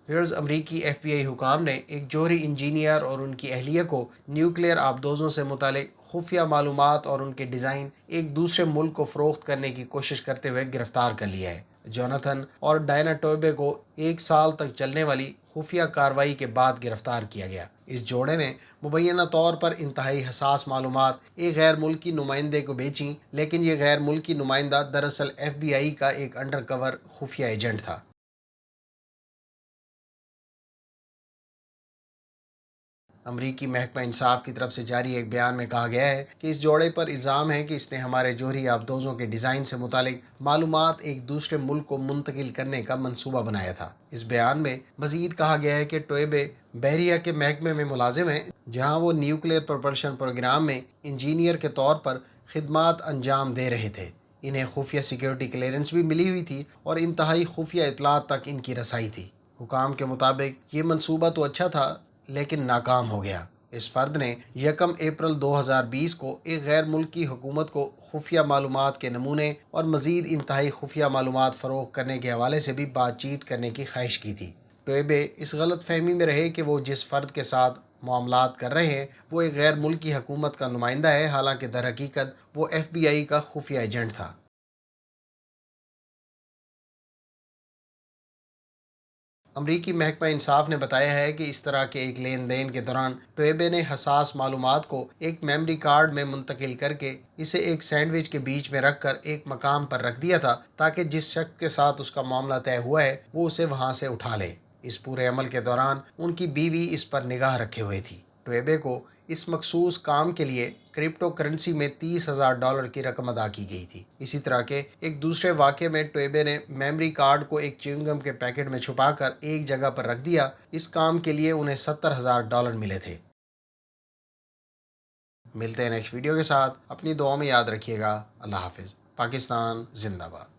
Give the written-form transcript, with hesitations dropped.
Wears امریکی F B آئی حکام نے ایک جوہری انجینئر اور ان کی اہلیہ کو نیوکلیئر آبدوزوں سے متعلق خفیہ معلومات اور ان کے ڈیزائن ایک دوسرے ملک کو فروخت کرنے کی کوشش کرتے ہوئے گرفتار کر لیا ہے۔ جوناتھن اور ڈائنا ٹوئبے کو 1 سال تک چلنے والی خفیہ کارروائی کے بعد گرفتار کیا گیا۔ اس جوڑے نے مبینہ طور پر انتہائی حساس معلومات ایک غیر ملکی نمائندے کو بیچیں، لیکن یہ غیر ملکی نمائندہ دراصل ایف بی آئی کا ایک انڈر کور خفیہ ایجنٹ تھا۔ امریکی محکمہ انصاف کی طرف سے جاری ایک بیان میں کہا گیا ہے کہ اس جوڑے پر الزام ہے کہ اس نے ہمارے جوہری آبدوزوں کے ڈیزائن سے متعلق معلومات ایک دوسرے ملک کو منتقل کرنے کا منصوبہ بنایا تھا۔ اس بیان میں مزید کہا گیا ہے کہ ٹوئبے بحریہ کے محکمے میں ملازم ہیں، جہاں وہ نیوکلیئر پروپلشن پروگرام میں انجینئر کے طور پر خدمات انجام دے رہے تھے۔ انہیں خفیہ سیکیورٹی کلیئرنس بھی ملی ہوئی تھی اور انتہائی خفیہ اطلاعات تک ان کی رسائی تھی۔ حکام کے مطابق یہ منصوبہ تو اچھا تھا لیکن ناکام ہو گیا۔ اس فرد نے 1 اپریل 2020 کو ایک غیر ملکی حکومت کو خفیہ معلومات کے نمونے اور مزید انتہائی خفیہ معلومات فروخت کرنے کے حوالے سے بھی بات چیت کرنے کی خواہش کی تھی۔ ٹوئبے اس غلط فہمی میں رہے کہ وہ جس فرد کے ساتھ معاملات کر رہے ہیں وہ ایک غیر ملکی حکومت کا نمائندہ ہے، حالانکہ در حقیقت وہ ایف بی آئی کا خفیہ ایجنٹ تھا۔ امریکی محکمہ انصاف نے بتایا ہے کہ اس طرح کے ایک لین دین کے دوران ٹوئبے نے حساس معلومات کو ایک میموری کارڈ میں منتقل کر کے اسے ایک سینڈوچ کے بیچ میں رکھ کر ایک مقام پر رکھ دیا تھا تاکہ جس شخص کے ساتھ اس کا معاملہ طے ہوا ہے وہ اسے وہاں سے اٹھا لے۔ اس پورے عمل کے دوران ان کی بیوی اس پر نگاہ رکھے ہوئے تھی۔ ٹوئبے کو اس مخصوص کام کے لیے کرپٹو کرنسی میں $30,000 کی رقم ادا کی گئی تھی۔ اسی طرح کے ایک دوسرے واقعے میں ٹوئبے نے میموری کارڈ کو ایک چیونگم کے پیکٹ میں چھپا کر ایک جگہ پر رکھ دیا۔ اس کام کے لیے انہیں $70,000 ملے تھے۔ ملتے ہیں نیکسٹ ویڈیو کے ساتھ، اپنی دعاؤں میں یاد رکھیے گا۔ اللہ حافظ۔ پاکستان زندہ باد۔